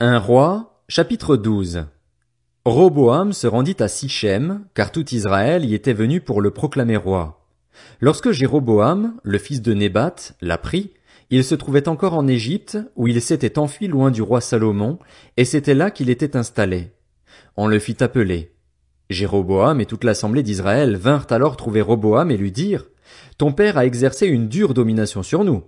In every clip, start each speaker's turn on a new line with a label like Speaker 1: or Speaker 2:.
Speaker 1: Un roi, chapitre 12. Roboam se rendit à Sichem, car tout Israël y était venu pour le proclamer roi. Lorsque Jéroboam, le fils de Nébat, l'apprit, il se trouvait encore en Égypte, où il s'était enfui loin du roi Salomon, et c'était là qu'il était installé. On le fit appeler. Jéroboam et toute l'assemblée d'Israël vinrent alors trouver Roboam et lui dirent: Ton père a exercé une dure domination sur nous.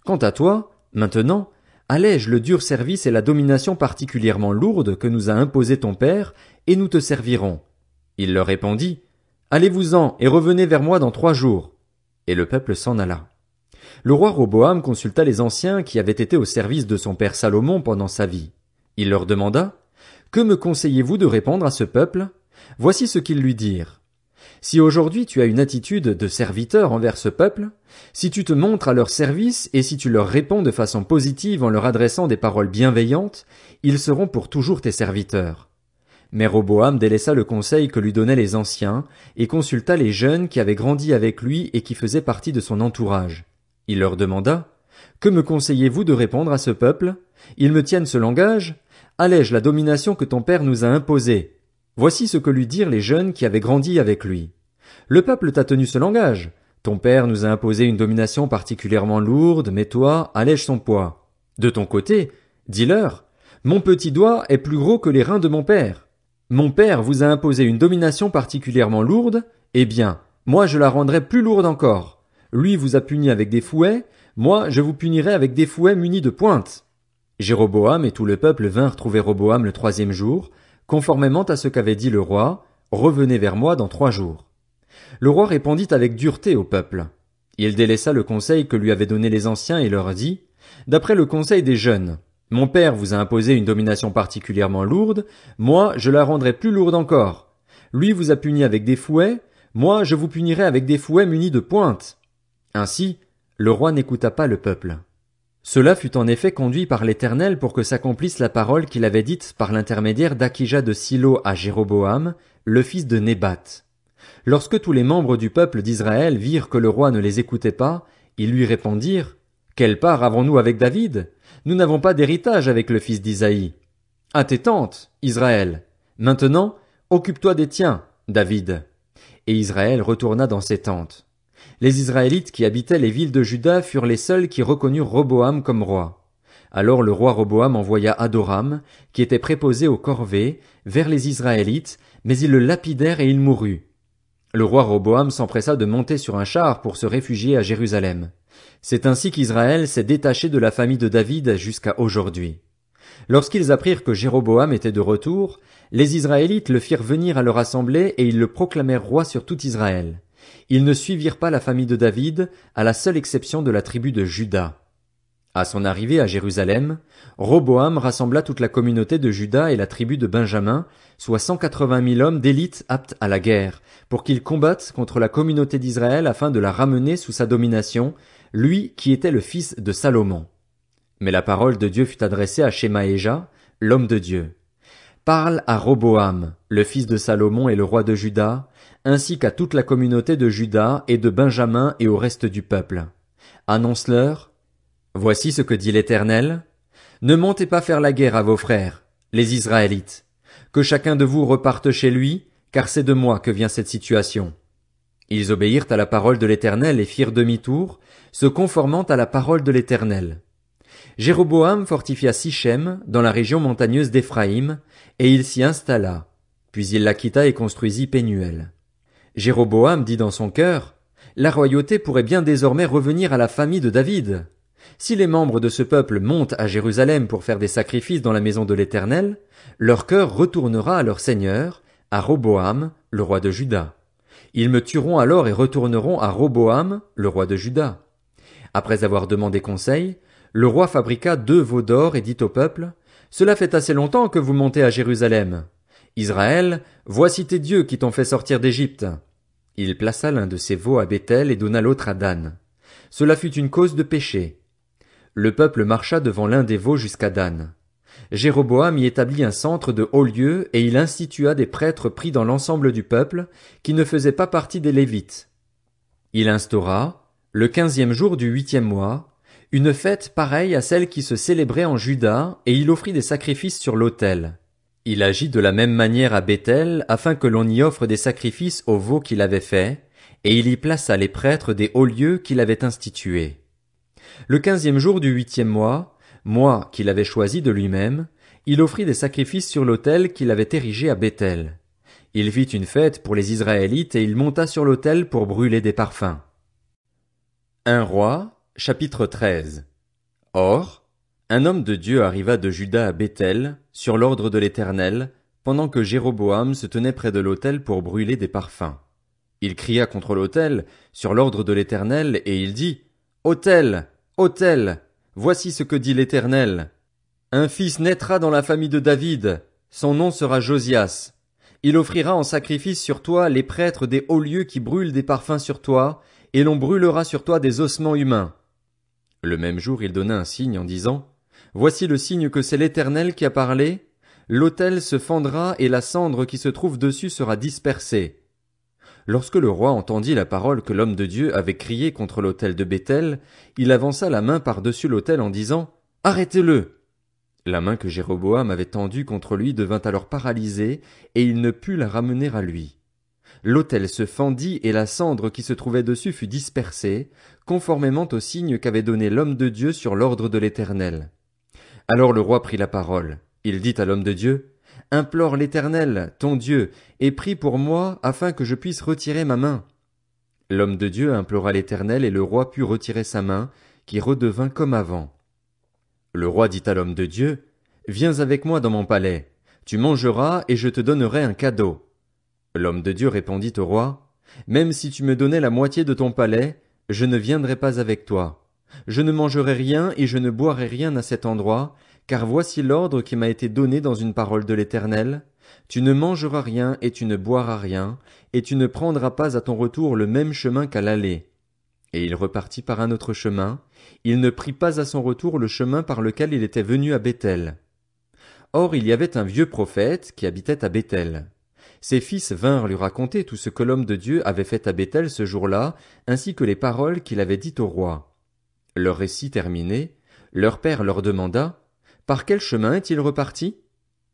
Speaker 1: Quant à toi, maintenant, allège le dur service et la domination particulièrement lourde que nous a imposé ton père, et nous te servirons. Il leur répondit: Allez-vous-en et revenez vers moi dans 3 jours. Et le peuple s'en alla. Le roi Roboam consulta les anciens qui avaient été au service de son père Salomon pendant sa vie. Il leur demanda: Que me conseillez-vous de répondre à ce peuple? Voici ce qu'ils lui dirent. Si aujourd'hui tu as une attitude de serviteur envers ce peuple, si tu te montres à leur service et si tu leur réponds de façon positive en leur adressant des paroles bienveillantes, ils seront pour toujours tes serviteurs. Mais Roboam délaissa le conseil que lui donnaient les anciens et consulta les jeunes qui avaient grandi avec lui et qui faisaient partie de son entourage. Il leur demanda: Que me conseillez-vous de répondre à ce peuple? Ils me tiennent ce langage? Allège la domination que ton père nous a imposée. Voici ce que lui dirent les jeunes qui avaient grandi avec lui. Le peuple t'a tenu ce langage. Ton père nous a imposé une domination particulièrement lourde, mais toi, allège son poids. De ton côté, dis-leur: Mon petit doigt est plus gros que les reins de mon père. Mon père vous a imposé une domination particulièrement lourde, eh bien, moi je la rendrai plus lourde encore. Lui vous a puni avec des fouets, moi je vous punirai avec des fouets munis de pointes. Jéroboam et tout le peuple vinrent trouver Roboam le 3e jour, conformément à ce qu'avait dit le roi: Revenez vers moi dans 3 jours. Le roi répondit avec dureté au peuple. Il délaissa le conseil que lui avaient donné les anciens et leur dit: D'après le conseil des jeunes, mon père vous a imposé une domination particulièrement lourde, moi je la rendrai plus lourde encore. Lui vous a puni avec des fouets, moi je vous punirai avec des fouets munis de pointes. Ainsi, le roi n'écouta pas le peuple. Cela fut en effet conduit par l'Éternel pour que s'accomplisse la parole qu'il avait dite par l'intermédiaire d'Akija de Silo à Jéroboam, le fils de Nébat. Lorsque tous les membres du peuple d'Israël virent que le roi ne les écoutait pas, ils lui répondirent: Quelle part avons-nous avec David? Nous n'avons pas d'héritage avec le fils d'Isaïe. À tes tentes, Israël. Maintenant, occupe-toi des tiens, David. Et Israël retourna dans ses tentes. Les Israélites qui habitaient les villes de Juda furent les seuls qui reconnurent Roboam comme roi. Alors le roi Roboam envoya Adoram, qui était préposé aux corvées, vers les Israélites, mais ils le lapidèrent et il mourut. Le roi Roboam s'empressa de monter sur un char pour se réfugier à Jérusalem. C'est ainsi qu'Israël s'est détaché de la famille de David jusqu'à aujourd'hui. Lorsqu'ils apprirent que Jéroboam était de retour, les Israélites le firent venir à leur assemblée et ils le proclamèrent roi sur tout Israël. Ils ne suivirent pas la famille de David, à la seule exception de la tribu de Juda. À son arrivée à Jérusalem, Roboam rassembla toute la communauté de Juda et la tribu de Benjamin, soit 180 000 hommes d'élite aptes à la guerre, pour qu'ils combattent contre la communauté d'Israël afin de la ramener sous sa domination, lui qui était le fils de Salomon. Mais la parole de Dieu fut adressée à Shemaéja, l'homme de Dieu. Parle à Roboam, le fils de Salomon et le roi de Juda, ainsi qu'à toute la communauté de Juda et de Benjamin et au reste du peuple. Annonce-leur: Voici ce que dit l'Éternel. Ne montez pas faire la guerre à vos frères, les Israélites. Que chacun de vous reparte chez lui, car c'est de moi que vient cette situation. Ils obéirent à la parole de l'Éternel et firent demi-tour, se conformant à la parole de l'Éternel. Jéroboam fortifia Sichem, dans la région montagneuse d'Éphraïm, et il s'y installa. Puis il la quitta et construisit Pénuel. Jéroboam dit dans son cœur: La royauté pourrait bien désormais revenir à la famille de David. Si les membres de ce peuple montent à Jérusalem pour faire des sacrifices dans la maison de l'Éternel, leur cœur retournera à leur seigneur, à Roboam, le roi de Juda. Ils me tueront alors et retourneront à Roboam, le roi de Juda. Après avoir demandé conseil, le roi fabriqua 2 veaux d'or et dit au peuple: Cela fait assez longtemps que vous montez à Jérusalem. Israël, voici tes dieux qui t'ont fait sortir d'Égypte. Il plaça l'un de ces veaux à Béthel et donna l'autre à Dan. Cela fut une cause de péché. Le peuple marcha devant l'un des veaux jusqu'à Dan. Jéroboam y établit un centre de haut lieu et il institua des prêtres pris dans l'ensemble du peuple, qui ne faisaient pas partie des Lévites. Il instaura, le 15e jour du 8e mois, une fête pareille à celle qui se célébrait en Juda, et il offrit des sacrifices sur l'autel. Il agit de la même manière à Béthel, afin que l'on y offre des sacrifices au veau qu'il avait fait, et il y plaça les prêtres des hauts lieux qu'il avait institués. Le 15e jour du 8e mois qu'il avait choisi de lui-même, il offrit des sacrifices sur l'autel qu'il avait érigé à Béthel. Il fit une fête pour les Israélites et il monta sur l'autel pour brûler des parfums. 1 Roi, chapitre 13. Or, un homme de Dieu arriva de Juda à Béthel, sur l'ordre de l'Éternel, pendant que Jéroboam se tenait près de l'autel pour brûler des parfums. Il cria contre l'autel, sur l'ordre de l'Éternel, et il dit, Autel, autel, voici ce que dit l'Éternel. Un fils naîtra dans la famille de David, son nom sera Josias. Il offrira en sacrifice sur toi les prêtres des hauts lieux qui brûlent des parfums sur toi, et l'on brûlera sur toi des ossements humains. Le même jour il donna un signe en disant, Voici le signe que c'est l'Éternel qui a parlé, l'autel se fendra et la cendre qui se trouve dessus sera dispersée. Lorsque le roi entendit la parole que l'homme de Dieu avait criée contre l'autel de Béthel, il avança la main par-dessus l'autel en disant, Arrêtez-le! La main que Jéroboam avait tendue contre lui devint alors paralysée, et il ne put la ramener à lui. L'autel se fendit et la cendre qui se trouvait dessus fut dispersée, conformément au signe qu'avait donné l'homme de Dieu sur l'ordre de l'Éternel. Alors le roi prit la parole. Il dit à l'homme de Dieu, Implore l'Éternel, ton Dieu, et prie pour moi afin que je puisse retirer ma main. L'homme de Dieu implora l'Éternel et le roi put retirer sa main, qui redevint comme avant. Le roi dit à l'homme de Dieu, Viens avec moi dans mon palais, tu mangeras et je te donnerai un cadeau. L'homme de Dieu répondit au roi, Même si tu me donnais la moitié de ton palais, je ne viendrai pas avec toi. Je ne mangerai rien et je ne boirai rien à cet endroit, car voici l'ordre qui m'a été donné dans une parole de l'Éternel. Tu ne mangeras rien et tu ne boiras rien, et tu ne prendras pas à ton retour le même chemin qu'à l'aller. Et il repartit par un autre chemin, il ne prit pas à son retour le chemin par lequel il était venu à Béthel. Or il y avait un vieux prophète qui habitait à Béthel. Ses fils vinrent lui raconter tout ce que l'homme de Dieu avait fait à Béthel ce jour-là, ainsi que les paroles qu'il avait dites au roi. Leur récit terminé, leur père leur demanda, Par quel chemin est-il reparti?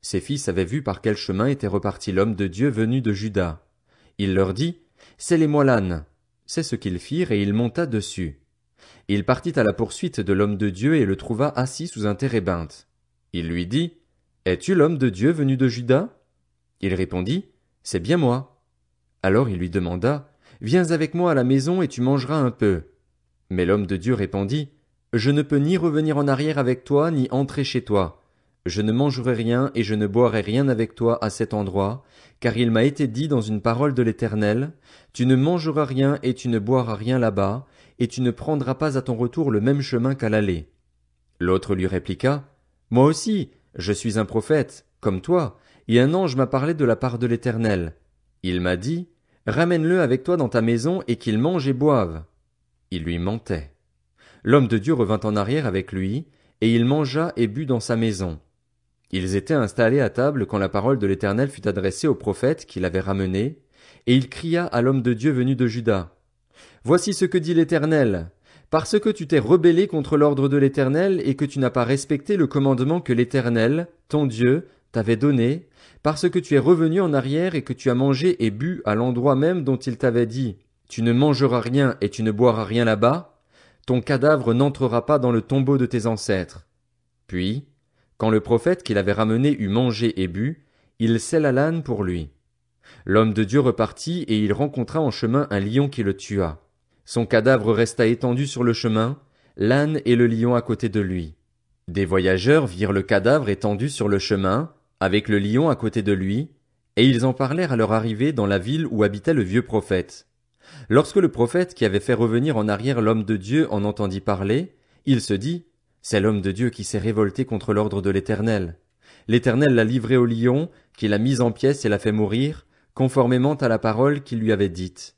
Speaker 1: Ses fils avaient vu par quel chemin était reparti l'homme de Dieu venu de Juda. Il leur dit, Scellez-moi l'âne. C'est ce qu'ils firent et il monta dessus. Il partit à la poursuite de l'homme de Dieu et le trouva assis sous un térébinthe. Il lui dit, Es-tu l'homme de Dieu venu de Juda? Il répondit, C'est bien moi. Alors il lui demanda, Viens avec moi à la maison et tu mangeras un peu. Mais l'homme de Dieu répondit, Je ne peux ni revenir en arrière avec toi, ni entrer chez toi. Je ne mangerai rien et je ne boirai rien avec toi à cet endroit, car il m'a été dit dans une parole de l'Éternel, Tu ne mangeras rien et tu ne boiras rien là-bas, et tu ne prendras pas à ton retour le même chemin qu'à l'aller. L'autre lui répliqua, Moi aussi, je suis un prophète, comme toi, et un ange m'a parlé de la part de l'Éternel. Il m'a dit, Ramène-le avec toi dans ta maison et qu'il mange et boive. Il lui mentait. L'homme de Dieu revint en arrière avec lui, et il mangea et but dans sa maison. Ils étaient installés à table quand la parole de l'Éternel fut adressée au prophète qui l'avait ramené, et il cria à l'homme de Dieu venu de Juda. Voici ce que dit l'Éternel. Parce que tu t'es rebellé contre l'ordre de l'Éternel et que tu n'as pas respecté le commandement que l'Éternel, ton Dieu, t'avait donné, parce que tu es revenu en arrière et que tu as mangé et bu à l'endroit même dont il t'avait dit, tu ne mangeras rien et tu ne boiras rien là-bas, ton cadavre n'entrera pas dans le tombeau de tes ancêtres. Puis, quand le prophète qui l'avait ramené eut mangé et bu, il sella l'âne pour lui. L'homme de Dieu repartit et il rencontra en chemin un lion qui le tua. Son cadavre resta étendu sur le chemin, l'âne et le lion à côté de lui. Des voyageurs virent le cadavre étendu sur le chemin, avec le lion à côté de lui, et ils en parlèrent à leur arrivée dans la ville où habitait le vieux prophète. Lorsque le prophète qui avait fait revenir en arrière l'homme de Dieu en entendit parler, il se dit, C'est l'homme de Dieu qui s'est révolté contre l'ordre de l'Éternel. L'Éternel l'a livré au lion, qui l'a mis en pièces et l'a fait mourir, conformément à la parole qu'il lui avait dite.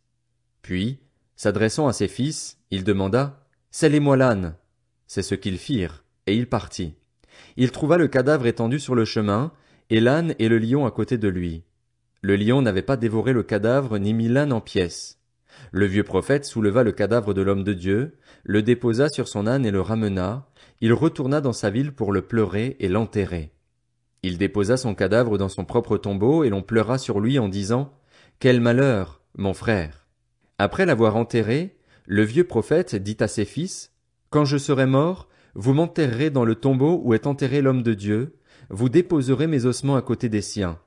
Speaker 1: Puis, s'adressant à ses fils, il demanda, Scellez-moi l'âne. C'est ce qu'ils firent, et il partit. Il trouva le cadavre étendu sur le chemin, et l'âne et le lion à côté de lui. Le lion n'avait pas dévoré le cadavre ni mis l'âne en pièces. Le vieux prophète souleva le cadavre de l'homme de Dieu, le déposa sur son âne et le ramena. Il retourna dans sa ville pour le pleurer et l'enterrer. Il déposa son cadavre dans son propre tombeau et l'on pleura sur lui en disant: Quel malheur, mon frère! Après l'avoir enterré, le vieux prophète dit à ses fils: Quand je serai mort, vous m'enterrerez dans le tombeau où est enterré l'homme de Dieu, vous déposerez mes ossements à côté des siens.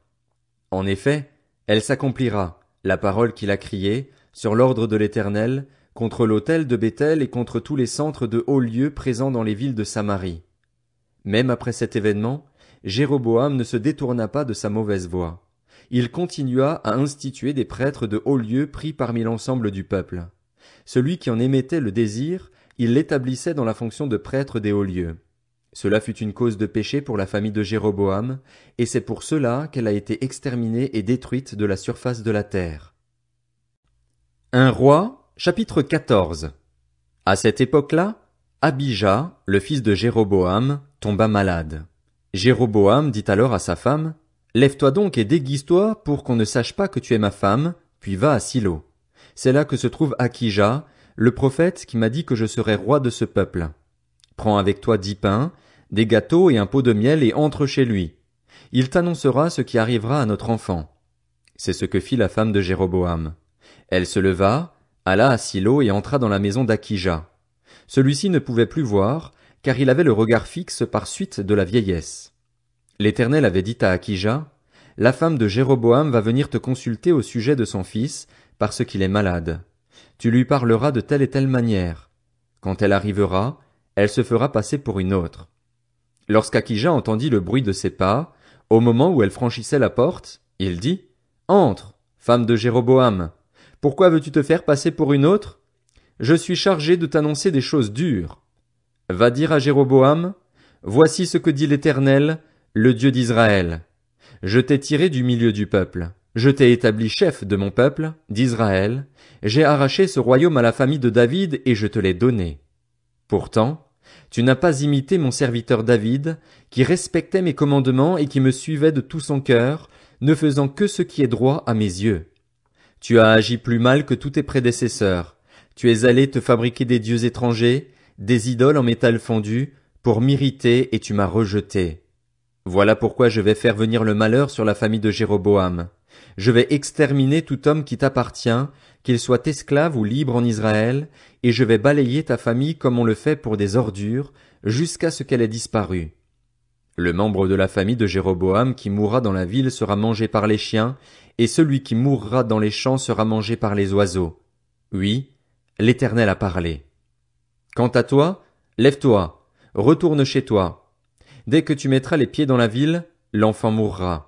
Speaker 1: En effet, elle s'accomplira, la parole qu'il a criée, sur l'ordre de l'Éternel, contre l'autel de Béthel et contre tous les centres de hauts lieux présents dans les villes de Samarie. Même après cet événement, Jéroboam ne se détourna pas de sa mauvaise voie. Il continua à instituer des prêtres de hauts lieux pris parmi l'ensemble du peuple. Celui qui en émettait le désir, il l'établissait dans la fonction de prêtre des hauts lieux. Cela fut une cause de péché pour la famille de Jéroboam, et c'est pour cela qu'elle a été exterminée et détruite de la surface de la terre. 1 Roi, chapitre 14. À cette époque-là, Abijah, le fils de Jéroboam, tomba malade. Jéroboam dit alors à sa femme: Lève-toi donc et déguise-toi pour qu'on ne sache pas que tu es ma femme, puis va à Silo. C'est là que se trouve Akija, le prophète qui m'a dit que je serais roi de ce peuple. Prends avec toi 10 pains, des gâteaux et un pot de miel et entre chez lui. Il t'annoncera ce qui arrivera à notre enfant. C'est ce que fit la femme de Jéroboam. Elle se leva, alla à Silo et entra dans la maison d'Akija. Celui-ci ne pouvait plus voir, car il avait le regard fixe par suite de la vieillesse. L'Éternel avait dit à Akija: La femme de Jéroboam va venir te consulter au sujet de son fils, parce qu'il est malade. Tu lui parleras de telle et telle manière. Quand elle arrivera, elle se fera passer pour une autre. Lorsqu'Akija entendit le bruit de ses pas, au moment où elle franchissait la porte, il dit: Entre, femme de Jéroboam. Pourquoi veux-tu te faire passer pour une autre? Je suis chargé de t'annoncer des choses dures. Va dire à Jéroboam: Voici ce que dit l'Éternel, le Dieu d'Israël. Je t'ai tiré du milieu du peuple. Je t'ai établi chef de mon peuple, d'Israël. J'ai arraché ce royaume à la famille de David et je te l'ai donné. Pourtant, tu n'as pas imité mon serviteur David, qui respectait mes commandements et qui me suivait de tout son cœur, ne faisant que ce qui est droit à mes yeux. Tu as agi plus mal que tous tes prédécesseurs. Tu es allé te fabriquer des dieux étrangers, des idoles en métal fondu, pour m'irriter et tu m'as rejeté. Voilà pourquoi je vais faire venir le malheur sur la famille de Jéroboam. Je vais exterminer tout homme qui t'appartient, qu'il soit esclave ou libre en Israël, et je vais balayer ta famille comme on le fait pour des ordures, jusqu'à ce qu'elle ait disparu. Le membre de la famille de Jéroboam qui mourra dans la ville sera mangé par les chiens, et celui qui mourra dans les champs sera mangé par les oiseaux. Oui, l'Éternel a parlé. Quant à toi, lève-toi, retourne chez toi. Dès que tu mettras les pieds dans la ville, l'enfant mourra.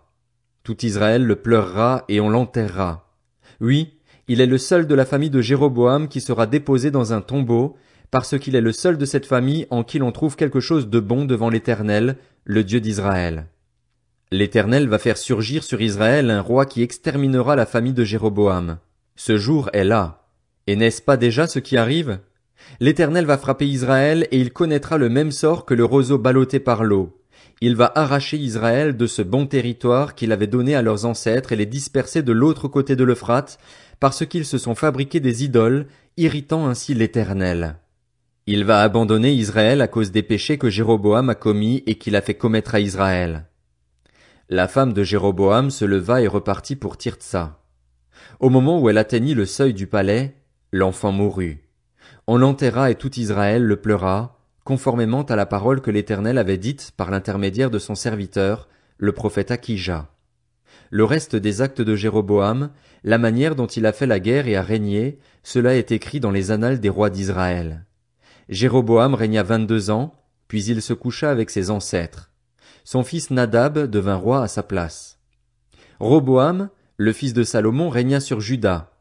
Speaker 1: Tout Israël le pleurera et on l'enterrera. Oui, il est le seul de la famille de Jéroboam qui sera déposé dans un tombeau, parce qu'il est le seul de cette famille en qui l'on trouve quelque chose de bon devant l'Éternel, le Dieu d'Israël. L'Éternel va faire surgir sur Israël un roi qui exterminera la famille de Jéroboam. Ce jour est là. Et n'est-ce pas déjà ce qui arrive? L'Éternel va frapper Israël et il connaîtra le même sort que le roseau ballotté par l'eau. Il va arracher Israël de ce bon territoire qu'il avait donné à leurs ancêtres et les disperser de l'autre côté de l'Euphrate, parce qu'ils se sont fabriqués des idoles, irritant ainsi l'Éternel. Il va abandonner Israël à cause des péchés que Jéroboam a commis et qu'il a fait commettre à Israël. La femme de Jéroboam se leva et repartit pour Tirtsa. Au moment où elle atteignit le seuil du palais, l'enfant mourut. On l'enterra et tout Israël le pleura, conformément à la parole que l'Éternel avait dite par l'intermédiaire de son serviteur, le prophète Akija. Le reste des actes de Jéroboam, la manière dont il a fait la guerre et a régné, cela est écrit dans les annales des rois d'Israël. Jéroboam régna 22 ans, puis il se coucha avec ses ancêtres. Son fils Nadab devint roi à sa place. Roboam, le fils de Salomon, régna sur Juda.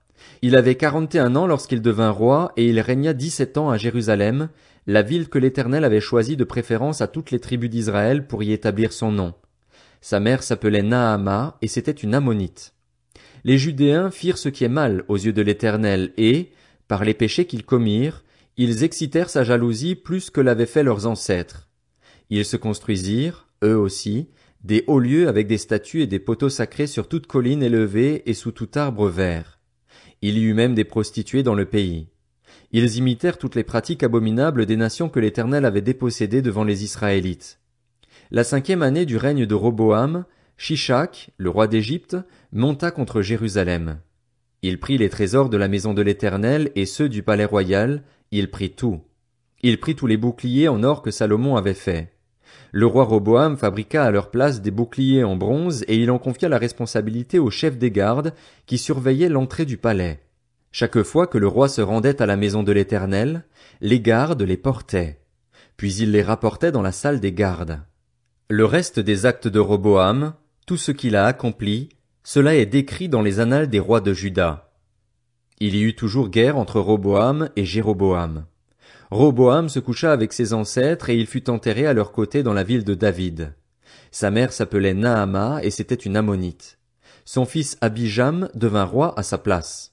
Speaker 1: Il avait 41 ans lorsqu'il devint roi et il régna 17 ans à Jérusalem, la ville que l'Éternel avait choisie de préférence à toutes les tribus d'Israël pour y établir son nom. Sa mère s'appelait Naama et c'était une Ammonite. Les Judéens firent ce qui est mal aux yeux de l'Éternel et, par les péchés qu'ils commirent, ils excitèrent sa jalousie plus que l'avaient fait leurs ancêtres. Ils se construisirent, eux aussi, des hauts lieux avec des statues et des poteaux sacrés sur toute colline élevée et sous tout arbre vert. Il y eut même des prostituées dans le pays. Ils imitèrent toutes les pratiques abominables des nations que l'Éternel avait dépossédées devant les Israélites. La 5e année du règne de Roboam, Shishak, le roi d'Égypte, monta contre Jérusalem. Il prit les trésors de la maison de l'Éternel et ceux du palais royal, il prit tout. Il prit tous les boucliers en or que Salomon avait faits. Le roi Roboam fabriqua à leur place des boucliers en bronze et il en confia la responsabilité au chef des gardes qui surveillaient l'entrée du palais. Chaque fois que le roi se rendait à la maison de l'Éternel, les gardes les portaient. Puis il les rapportait dans la salle des gardes. Le reste des actes de Roboam, tout ce qu'il a accompli, cela est décrit dans les annales des rois de Juda. Il y eut toujours guerre entre Roboam et Jéroboam. Roboam se coucha avec ses ancêtres et il fut enterré à leur côté dans la ville de David. Sa mère s'appelait Naama et c'était une Ammonite. Son fils Abijam devint roi à sa place.